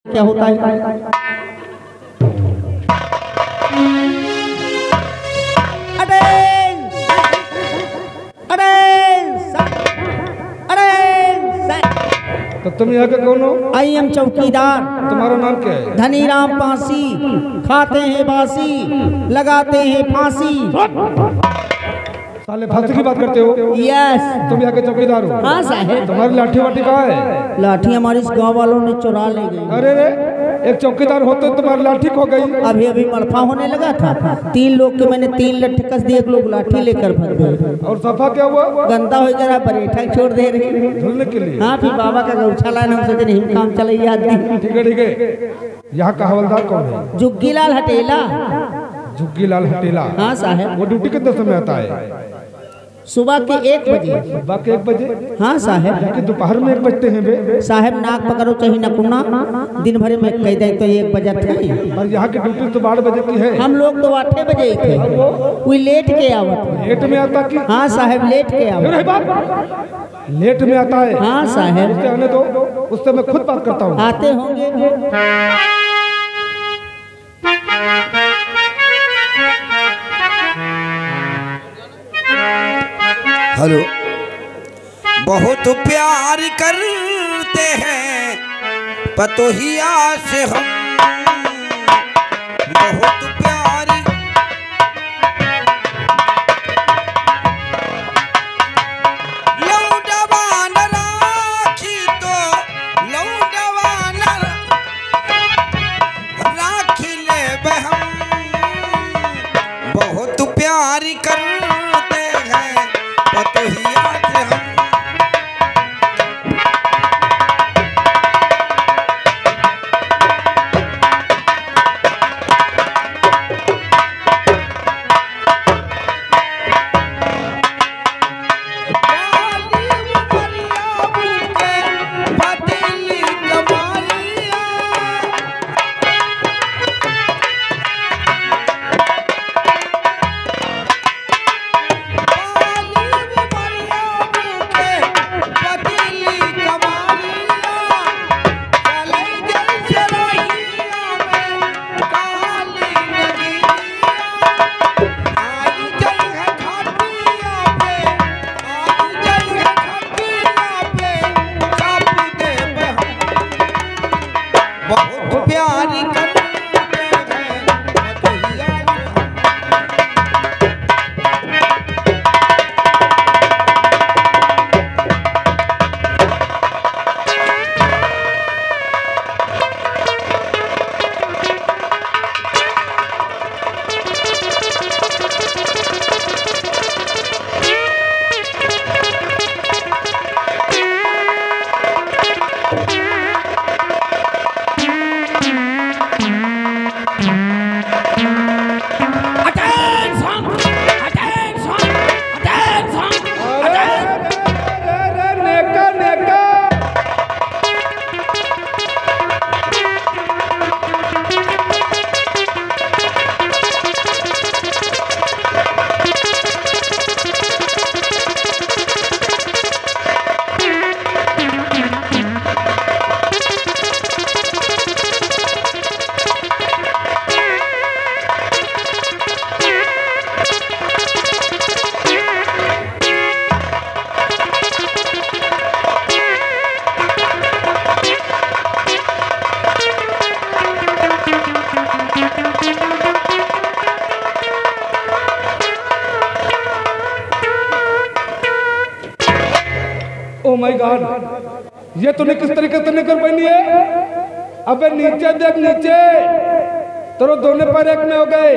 क्या होता है? तो तुम यहाँ के कौन हो? आई एम चौकीदार। तुम्हारा नाम क्या है? धनीराम पासी। खाते हैं बासी, लगाते हैं फांसी। साले फांसी की बात करते हो? यस। तुम यहाँ के चौकीदार हो? हाँ साहब। तुम्हारी लाठी वाठी कहाँ है? लाठी हमारी इस गाँव वालों ने चुरा ले गई। अरे रे, एक चौकीदार होते तुम्हारी लाठी खो गई। अभी अभी मलफा होने लगा था, 3 लोग के मैंने 3 लट्ठे कस दिए, एक लोग लाठी लेकर भाग गए। और सफा क्या हुआ? गंदा हो जरा बरेठा छोड़ दे रही धुलने के लिए। हाँ, फिर बाबा का गौशाला है, हम सोचे नहीं काम चलाइए आदमी। ठीक है ठीक है। यहाँ का हवलदार कौन है? जुग्गी लाल हटेला। जुग्गी लाल हटेला? हाँ साहब। वो ड्यूटी कितने समय आता है? सुबह के 1 बजे। सुबह के 1 बजे? हाँ साहब। जाके दोपहर में 1 बजते हैं बे? साहब नाक पकड़ो चाहे नकुना, दिन भर में कह दे तो 1 बजे थे। और यहाँ की ड्यूटी तो 12 बजे की है। हम लोग तो 8 बजे थे। वो लेट के आवत। लेट में आता कि? हाँ साहब, लेट के आवत। लेट में आता है? हाँ साहब। उससे आने दो, उससे मैं खुद बात करता हूँ। आते होंगे। हेलो। बहुत प्यार करते हैं पतोहिया से हम, बहुत प्यार। लौंडवान राखी तो लौंडवान राखी ले हम, बहुत प्यार करते हैं पतोहिया से हम। ओह माय गॉड, ये तूने किस तरीके से निकर पहनी है? अबे नीचे देख नीचे, तेरे दोनों पैर एक में हो गए,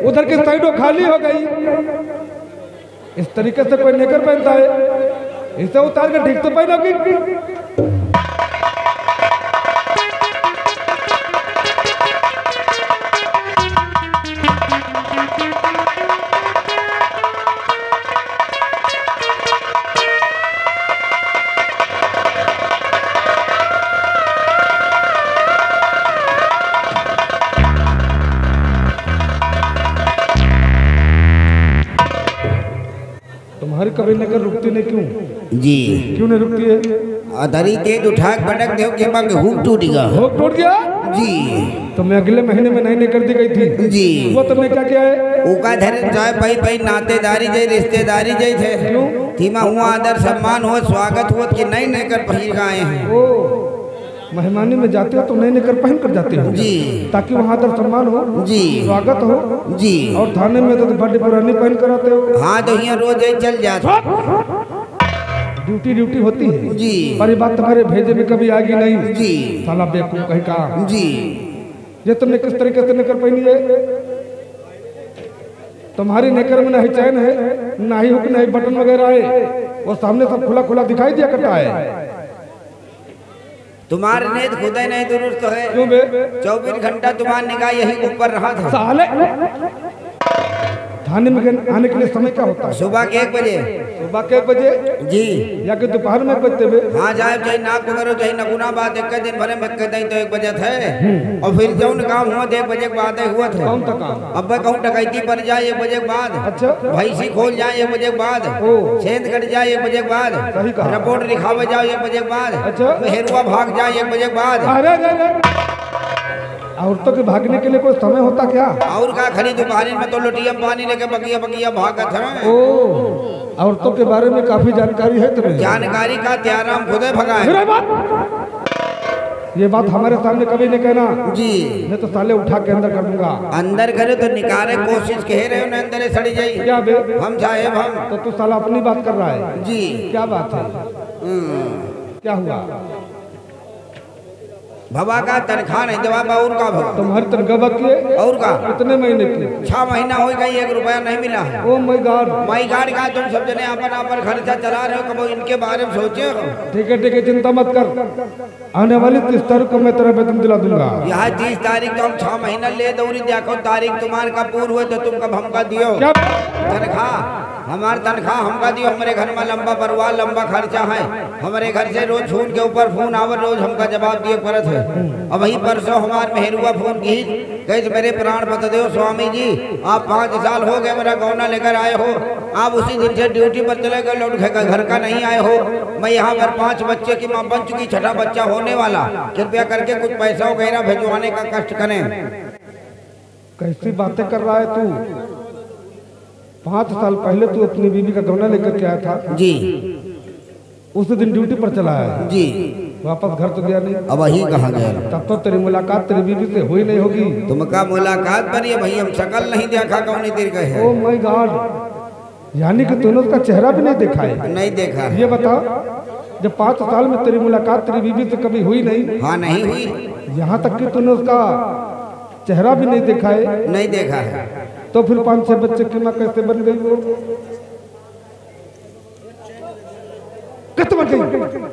उधर की साइड वो खाली हो गई। इस तरीके से कोई निकर पहनता है? इसे उतार के ठीक से पहनोगी। तुम्हारी कभी लेकर रुकती नहीं क्यों? जी क्यों नहीं रुकती है? अधरी तेज उठा के पटक दे के बाद हुक टूट गया। हुक टूट गया जी। तो मैं अगले महीने में नहीं कर दी गई थी जी। वो तुमने क्या किया है? उका धरे जाए भाई भाई नातेदारी जाए रिश्तेदारी जाए थे क्यों? थीमा हुआ आदर सम्मान हो स्वागत हो कि नहीं कर पहिर आए हैं। ओ मेहमानी में जाते हो तो नए कर पहन कर जाते हो जी, ताकि वहाँ आदर सम्मान हो जी, स्वागत हो जी। और थाने में तो बड़ी पुरानी पहन कर आते हो। हाँ तो यहाँ रोज ही चल जाते ड्यूटी होती है जी। पर ये बात तुम्हारे भेजे में कभी आएगी नहीं जी। साला बेवकूफ कहीं का जी। ये तुमने किस तरीके से नेकर पहनी है? तुम्हारी नेकर में नहीं चैन है ना ही हुक नहीं बटन वगैरह है, वो सामने सब खुला खुला दिखाई दिया करता है। तुम्हारे ने खुद ही नहीं दुरुस्त है। क्यों बे? 24 घंटा तुम्हारी निगाह यही ऊपर रहा था। साले थाने में आने के लिए समय क्या होता है? सुबह के 1 बजे। सुबह के 1 बजे जी। या कि दोपहर में 1 बजते बे? हाँ जाए चाहे नाक पकड़ो चाहे नगुना बात एक दिन भरे में कहते तो 1 बजे थे और फिर जो काम हुआ तो 1 बजे के बाद हुआ था। कौन था काम? अब कहूँ डकैती पर जाए 1 बजे के बाद। अच्छा। भैंसी खोल जाए 1 बजे के बाद। सेंध कट जाए 1 बजे के बाद। सही कहा। रिपोर्ट लिखावे जाओ 1 बजे के बाद। अच्छा। हेरुआ भाग जाए 1 बजे के बाद। अरे औरतों के भागने के लिए कोई समय होता क्या? और का खरी दोपहर में तो लोटिया पानी लेके बगिया बगिया भागत है। ओ औरतों के बारे में काफी जानकारी है तुम्हें? जानकारी का त्याराम खुदे भगाए। ये बात हमारे सामने कभी नहीं कहना जी। मैं तो साले उठा के अंदर कर दूंगा। अंदर करे तो निकारे कोशिश कह रहे हो अंदर सड़ी जाई। क्या बे? हम चाहे हम तो तू साला अपनी बात कर रहा है जी। क्या बात है? क्या हुआ? भवा का तनख्वाह नहीं देवा और का भवा तुम्हारी तनख्वाह की और का कितने महीने की? 6 महीना हो गई 1 रुपया नहीं मिला है। Oh my God. My guard का तुम सब जने अपन खर्चा चला रहे हो कब इनके बारे में सोचे हो? ठीक है चिंता मत कर, आने वाली 30 तारीख को मैं तेरा वेतन दिला दूंगा। यहाँ 30 तारीख तो हम 6 महीना ले दौरी देखो तारीख तुम्हारे का पूर्व हुए तो तुम कब हमका दियो तनख्वाह? हमारे तनख्वाह हमका दियो। हमारे घर में लंबा परिवार लंबा खर्चा है। हमारे घर से रोज फोन के ऊपर फोन आवर रोज हमका जवाब दिए पड़त है। अब वही परसों हमारे मेहरुआ फोन की कहे मेरे प्राण बता दो स्वामी जी आप 5 साल हो गए मेरा गौना लेकर आए हो, आप उसी दिन से ड्यूटी पर चले गए लौट घर का नहीं आए हो। मैं यहाँ पर 5 बच्चे की माँ बन चुकी, 6ठा बच्चा होने वाला, कृपया करके कुछ पैसा वगैरह भिजवाने का कष्ट करें। कैसी बातें कर रहा है तू? 5 साल पहले तू अपनी बीवी का गौना लेकर के आया था जी। उस दिन ड्यूटी पर चला है जी। वापस घर तो गया नहीं। अब वही कहाँ गया? तब तो तेरी मुलाकात तेरी बीवी से हुई नहीं होगी। तुमका मुलाकात पर ये भाई हम शकल नहीं देखा कौन देर गए। ओ माय गॉड, यानी कि तूने उसका चेहरा भी नहीं देखा है? नहीं देखा। ये बता जब 5 साल में तेरी मुलाकात तेरी बीवी से कभी हुई नहीं? हाँ नहीं हुई। यहाँ तक कि तूने उसका चेहरा भी नहीं देखा है? नहीं देखा है। तो फिर 5-6 बच्चे की माँ कैसे बन गई वो? कैसे बन गई?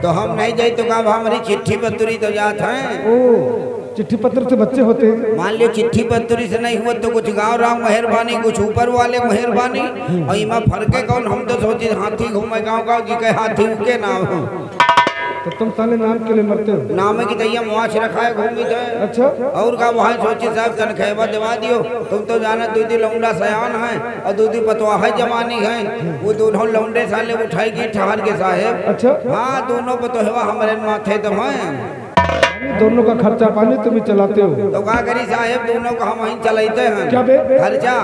तो हम नहीं जाए तो कब हमारी चिट्ठी पत्री तो जात है। ओ चिट्ठी पत्र से बच्चे होते हैं। मान लियो चिट्ठी पत्री से नहीं हुआ तो कुछ गाँव राम मेहरबानी कुछ ऊपर वाले मेहरबानी और इमा फर्क कौन? हम तो सोचे हाथी घूमे गाँव गाँव जी के हाथी के नाम हो तो तुम साले नाम के लिए मरते हो? नाम की तैया मुआश रखा है घूमी थे। अच्छा। और का वहाँ सोचे साहब तनख्वाह दिवा दियो। तुम तो जाना दूधी लौंडा सयान है और दूधी पतवाह जवानी है। वो दोनों लौंडे साले उठाएगी ठहर के साहेब। अच्छा। हाँ दोनों पतोहवा हमारे माथे तो हैं। दोनों का खर्चा पानी तुम ही चलाते हो? तो का करी साहेब दोनों का हम वहीं चलाते हैं। क्या बे? खर्चा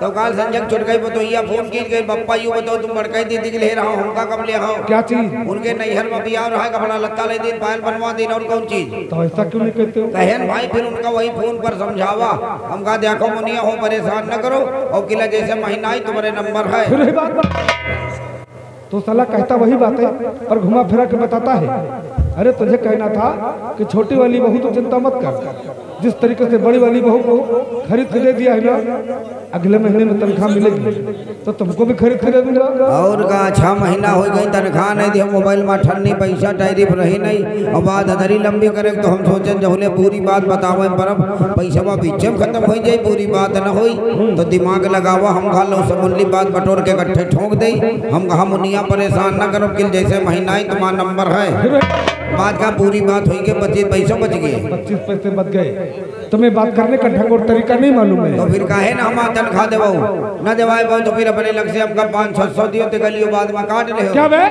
तो काल संजय छुट गई बतोहिया फोन की गई बप्पा यू बताओ तुम बड़कई दीदी के ले रहा हूँ हमका कब ले आओ? क्या चीज? उनके नैहर में बियाह रहा है कपड़ा लत्ता ले दिन पायल बनवा दिन और कौन चीज? तो ऐसा क्यों नहीं कहते हो? कहन भाई फिर उनका वही फोन पर समझावा हमका देखो मुनिया हो परेशान न करो और किला जैसे महीना ही तुम्हारे नंबर है। फिर बात तो साला कहता वही बात है और घुमा फिरा के बताता है। अरे तुझे कहना था कि छोटी वाली बहू तो चिंता मत कर, जिस तरीके से बड़ी वाली बहू को खरीद के दे दिया है ना, अगले महीने में तनख्वाह मिलेगी तो तुमको भी खरीद के दे दूंगा। और का 6 महीना हो गई तनख्वाह नहीं दी, मोबाइल में ठन्नी पैसा टैरिफ रही नहीं और बात अधरी लंबी करे तो हम सोचे जहुले पूरी बात बतावे पर पैसा बीचे खत्म हो जाए पूरी बात न हुई तो दिमाग लगावा हम खा लो समुन्नी बात बटोर के इकट्ठे ठोक दे। हम कहा मुनिया परेशान न करो किल जैसे महीना ही तुम्हारा नंबर है। बात का पूरी बात हुई के 25 पैसे बच गए। 25 पैसे बच गए। तुम्हें बात करने का ढंग और तरीका नहीं मालूम है। तो फिर काहे ना हम तनख्वाह देवाऊ न देवाए बहु तो फिर अपने लग से हमका 500-600 दियो तो गलियों बाद में काट रहे हो। क्या बे?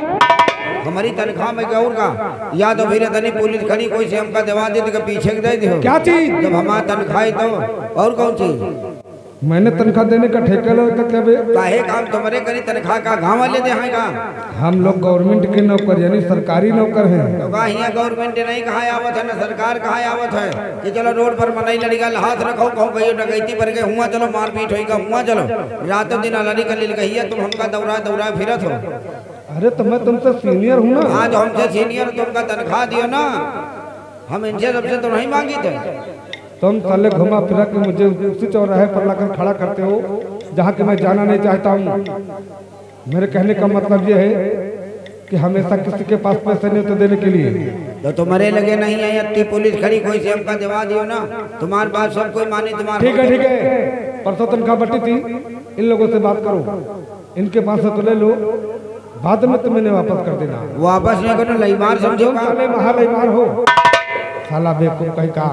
हमारी तनख्वाह में गौर का या तो फिर तनी पुलिस खड़ी कोई से हमका दवा दे तो पीछे दे दो। क्या चीज? जब हमारा तनख्वाह तो और कौन चीज? मैंने तनख्वाह देने का ठेका लो तो क्या काहे काम तुम्हारे करी तनख्वाह का गाँव वाले दे हैं का? हम लोग गवर्नमेंट के नौकर यानी सरकारी नौकर हैं। तो कहा गवर्नमेंट नहीं कहा आवत है ना सरकार कहा आवत है कि चलो रोड पर मनाई लड़ीगा हाथ रखो कहो गई डकैती पर गए हुआ चलो मारपीट होगा हुआ चलो रातों दिन लड़ी कर ले गई तुम हमका दौड़ा दौड़ा फिरत हो। अरे तो मैं तुमसे सीनियर हूँ ना। हाँ तो हमसे सीनियर तुमका तनख्वाह दियो ना, हम इनसे सबसे तो नहीं मांगी थे। तुम साले घुमा फिरा के मुझे उसी चौराहे पर लाकर खड़ा करते हो जहाँ कि मैं जाना नहीं चाहता हूँ। मेरे कहने का मतलब ये है कि हमेशा किसी के पास पैसे नहीं तो देने के लिए। तो तुम्हारे लगे नहीं है इतनी पुलिस खड़ी कोई से हमका दवा दियो ना, तुम्हारे बात सब कोई मानी तुम्हारे। ठीक है परसों तनख्वाह बटी थी, इन लोगों से बात करो, इनके पास से तो ले लो, बाद में तुम इन्हें वापस कर देना। वापस नहीं करो लईमार समझो महालईमार हो साला बेवकूफ कहीं का।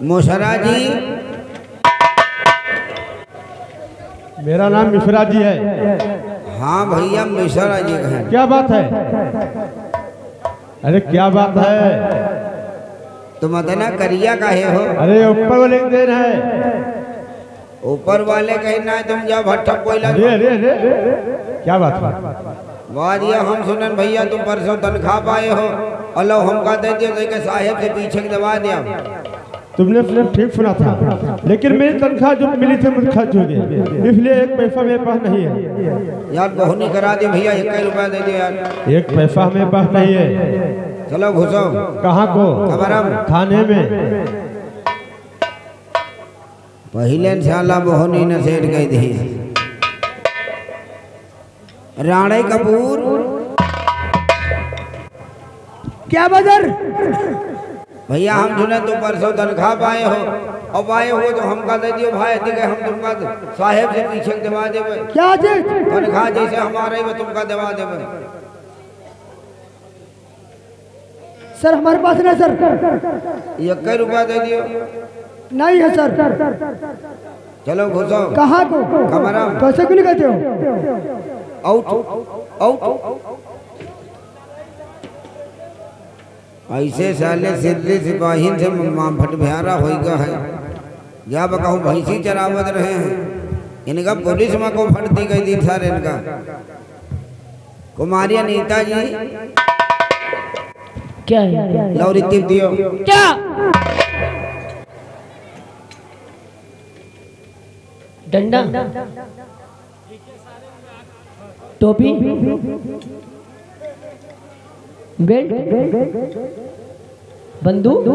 मोशरा जी मेरा नाम मिश्रा जी है। हाँ भैया मिश्रा जी हैं। क्या बात है? अरे क्या बात है? तुम अदना करिया काहे हो? अरे ऊपर वाले देन है। ऊपर वाले कहना है तुम जब भट्टा कोयला। अरे अरे अरे क्या बात है? बात ये हम सुनन भैया तुम परसों तनख्वाह पाए हो अल्लाह हमका दे दियो तो साहेब से पीछे दबा दिया। तुमने ठीक सुना था, लेकिन मेरी तनख्वाह जो मिली थी मुझे खर्च हो गई, इसलिए एक पैसा मेरे पास नहीं है। यार बहुनी करा दे भैया 1 रुपया दे दो यार। एक पैसा मेरे पास नहीं है। चलो घुसो। कहाँ को? थाने में। पहले इंशाल्लाह बहुनी न सेठ गई थी। राणे कपूर क्या बजर? भैया हम सुने तुम परसों तनख्वाह पाए हो और पाए हो तो हमका दे दियो भाई ठीक है, हम तुमका साहेब से पीछे दबा देवे। क्या चीज? तनख्वाह जैसे हमारे वो तुमका दबा देवे। सर हमारे पास नहीं सर। 1 रुपया दे दियो। नहीं है सर। चलो घुसो। कहाँ को? कमरा। कैसे क्यों कहते हो? Out out. ऐसे साले सिद्धि सिपाही से फट भ्यारा हो गया है। या बकाऊ भैंसी चरावत रहे हैं, इनका पुलिस में को फट दी गई थी सारे इनका। कुमारिया नीता जी क्या है? लौरी टिप दियो। क्या? डंडा, टोपी, बेल्ट, बंदूक,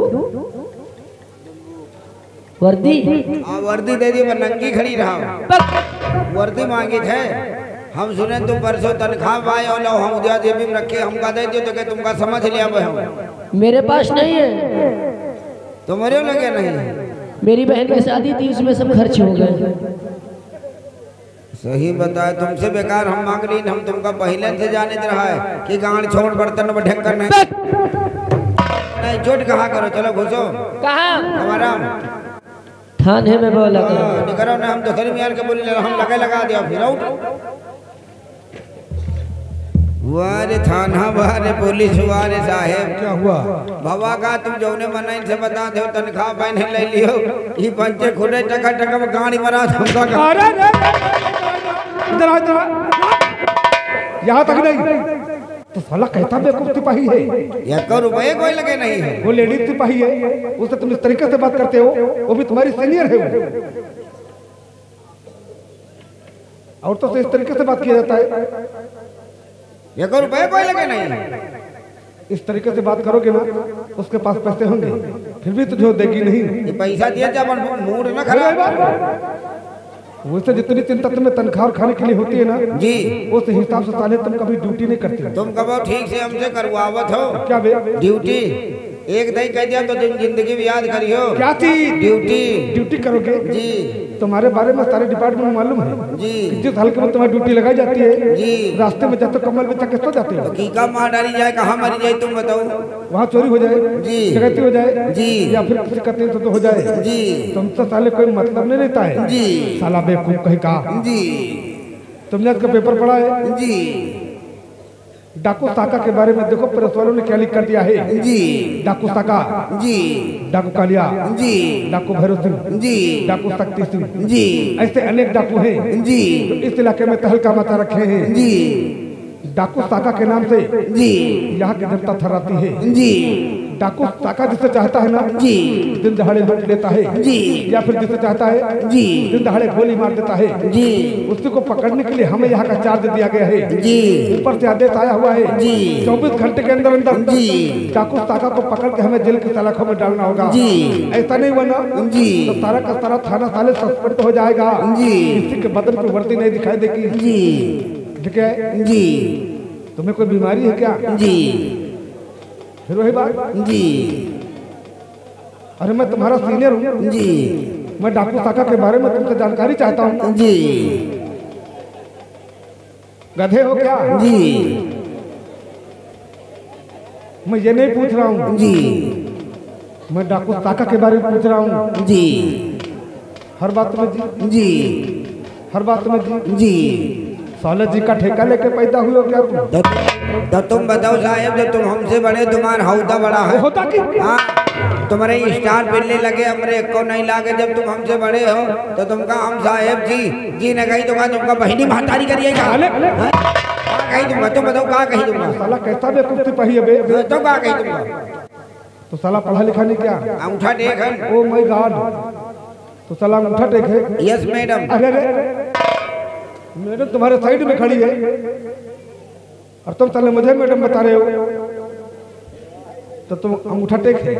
वर्दी। हाँ वर्दी दे दी, पर नंगी खड़ी रहा। वर्दी मांगी थे। हम सुने तुम परसों तनख्वाह पाए और लो हम उद्या जेबी में रखे हमका दे दियो तो क्या तुमका समझ लिया हम? मेरे पास नहीं है। तुम्हारे लगे नहीं? मेरी बहन की शादी थी उसमें सब खर्च हो गए। सही बताए तुमसे बेकार हम मांग ली, हम तुमका पहले से जाने दे रहा है कि गांड छोड़ बर्तन में ढक कर नहीं चोट कहा करो। चलो घुसो। कहाँ? हमारा थाने में बोला करो ना, हम तो खरी मियार के बोले हम लगा दिया फिर आउट। वारे थाना वारे पुलिस वारे साहेब क्या हुआ? बाबा का तुम जौने मनाई से बता दो तनख्वाह पहने ले लियो ये पंचे खुले टका टका में गाड़ी मरा हमका। अरे इधर आ यहाँ तक नहीं तो साला कहता बेवकूफ सिपाही है। 1 रुपये कोई लगे नहीं है। वो लेडीज सिपाही है, उससे तुम इस तरीके से बात करते हो, वो भी तुम्हारी सीनियर है वो। और तो इस तरीके से बात किया जाता है। 1 रुपये कोई लगे नहीं। इस तरीके से बात करोगे ना उसके पास पैसे होंगे फिर भी तुझे देगी नहीं। ये पैसा दिया जब मूड न खराब। वैसे जितनी चिंता तुम्हें तनख्वाह और खाने के लिए होती है ना जी उस हिसाब से साले तुम कभी ड्यूटी नहीं करते। तुम कब ठीक से हमसे करवावत हो क्या बे? ड्यूटी एक दही कह दिया तो जिंदगी भी याद करियो। क्या चीज? ड्यूटी करोगे जी। तुम्हारे बारे में सारे डिपार्टमेंट मालूम है जी। जिस हल्के में तुम्हारी ड्यूटी लगाई जाती है जी। रास्ते में जाते कमल में तक सो जाते हो। की का मार डाली जाए कहाँ मरी जाए तुम बताओ। वहाँ चोरी हो जाए जी। डकैती हो जाए जी। या फिर किसी कत्ल तो हो जाए जी। तुमसे साले कोई मतलब नहीं रहता है जी। साला बेवकूफ कहीं का जी। तुमने आज का पेपर पढ़ा है? जी डाकू साका के बारे में देखो प्रेस वालों ने क्या लिख कर दिया है। जी डाकू साका, जी डाकू कालिया, जी डाकू भैरव सिंह, जी डाकू शक्ति सिंह, जी ऐसे अनेक डाकू हैं जी जो इस इलाके में तहलका मचा रखे हैं। जी डाकू साका के नाम से जी यहाँ की जनता थर्राती है। जी डाकू साका जिसे चाहता है ना जी दिन दहाड़े लूट लेता है जी या फिर जिसे चाहता है जी दिन दहाड़े गोली मार देता है जी उसी को पकड़ने के लिए हमें यहाँ का चार्ज दिया गया है जी ऊपर से आदेश आया हुआ है जी 24 घंटे के अंदर अंदर जी डाकू साका को पकड़ के हमें जेल की सलाखों में डालना होगा। जी ऐसा नहीं बना जी तो सारा का सारा थाना साले सस्पेंड हो जाएगा। जी किसी के बदन पे वर्दी नहीं दिखाई देगी। जी ठीक है जी तुम्हें कोई बीमारी है क्या? जी फिर वही बात। जी अरे मैं तुम्हारा सीनियर हूँ जी मैं डाकू साका के बारे में तुमसे जानकारी चाहता हूँ। जी गधे हो क्या? जी मैं ये नहीं पूछ रहा हूँ जी मैं डाकू साका के बारे में पूछ रहा हूँ। जी हर बात में जी जी हर बात में जी जी साले जी का ठेका लेके पैदा हुए हो क्या तुम? तो तुम बताओ साहब जब तुम हमसे बड़े तुम्हारा हौदा बड़ा है होता कि हाँ तुम्हारे स्टार मिलने लगे हमरे को नहीं लागे जब तुम हमसे बड़े हो तो तुमका हम साहेब जी ने कही तुमका तुमका बहनी महतारी करिएगा कही दूंगा तुम बताओ कहा कही दूंगा साला कैसा बेवकूफ सिपाही है बे? तो कहा कही दूंगा तो साला पढ़ा लिखा नहीं क्या? अंगूठा टेक है। ओ माय गॉड तो साला अंगूठा टेक है। Yes madam. अरे मैडम तुम्हारे साइड में खड़ी है और तुम साले मुझे मैडम बता रहे हो तो तुम अंगूठा टेक है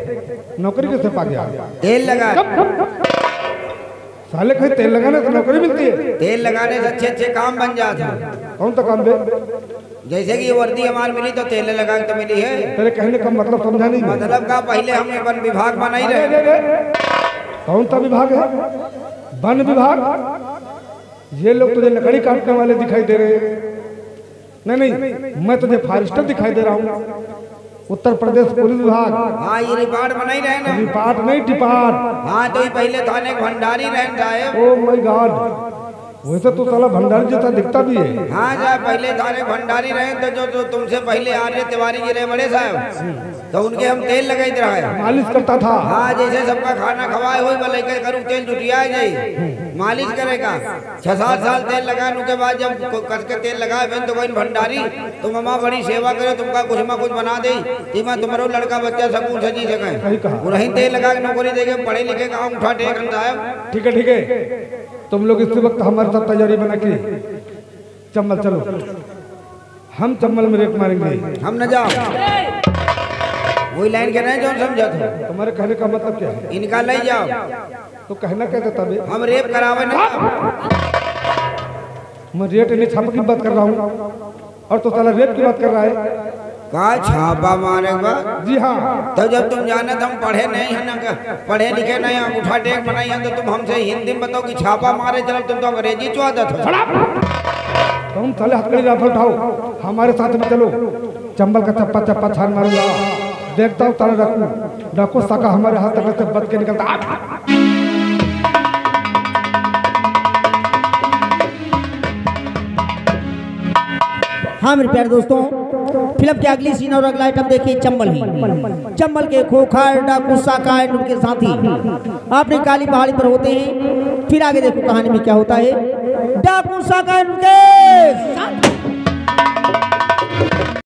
नौकरी कैसे पा गया? तेल लगा साले कहीं तेल लगाने से नौकरी मिलती है? तेल लगाने से अच्छे अच्छे काम बन जाते हैं। कौन सा काम बे? जैसे कि ये वर्दी हमारी मिली तो तेल लगा के तो मिली है। तेरे कहने का मतलब समझा नहीं। मतलब का पहले हम वन विभाग बना ही रहे। कौन सा विभाग है? वन विभाग। ये लोग तुझे लकड़ी काटने वाले दिखाई दे रहे हैं। नहीं मैं तुझे फॉरेस्टर दिखाई दे रहा हूँ। उत्तर प्रदेश पुलिस विभाग। हाँ ये रिपार्ट बना ही रहे ना। रिपार्ट नहीं डिपार्ट। हाँ तो ये पहले थाने के भंडारी रहन जाए। ओ माय गॉड वैसे तो साला भंडारी जैसा दिखता भी है। हाँ जाए पहले थाने भंडारी रहे तो जो तुमसे पहले आर्य तिवारी जी रहे बड़े साहब तो उनके हम तेल लगाई रहे मालिश करता था। हाँ जैसे सबका खाना खवाए हो लेकर करूँ तेल जुटिया जाए मालिश करेगा 6-7 साल तेल लगाए उनके बाद जब कस के तेल लगाए फिर तो कोई भंडारी तुम अम्मा बड़ी सेवा करे तुमका कुछ ना कुछ बना दे तीमा तुम्हारो लड़का बच्चा सकून सजी सके उन्हीं तेल लगा के नौकरी देके पढ़े लिखे का उठा टेक साहब। ठीक है तुम लोग इसी वक्त हमारे साथ तैयारी बना के चम्बल चलो हम चम्बल में रेट मारेंगे। हम न जाओ वही लाइन के नहीं जो समझा था। तुम्हारे कहने का मतलब क्या है? इनका ले जाओ तो कहना क्या था तब? हम रेप करावे ना। मैं रेट नहीं छापा की बात कर रहा हूँ और तो साला रेप की बात कर रहा है। का छापा मारेगा? जी हाँ तो जब तुम जाने तो हम पढ़े नहीं है ना पढ़े लिखे नहीं अंगूठा टेक बनाई है तो तुम हमसे हिंदी में बताओ कि छापा मारे चलो तुम तो अंग्रेजी चुआदत हो। तुम साले हथकड़ी राइफल उठाओ हमारे साथ में चलो चंबल का चप्पा चप्पा छान मारूंगा देखता हूँ तारा डाकू साका हमारे हाथ तक से बच के निकलता। हाँ मेरे प्यारे दोस्तों फिल्म के अगली सीन और अगला आइटम देखिए चंबल ही। चंबल के खोखर डाकू साका एंड उनके साथी अपनी काली पहाड़ी पर होते हैं। फिर आगे देखो कहानी में क्या होता है। डाकू साका एंड उनके साथी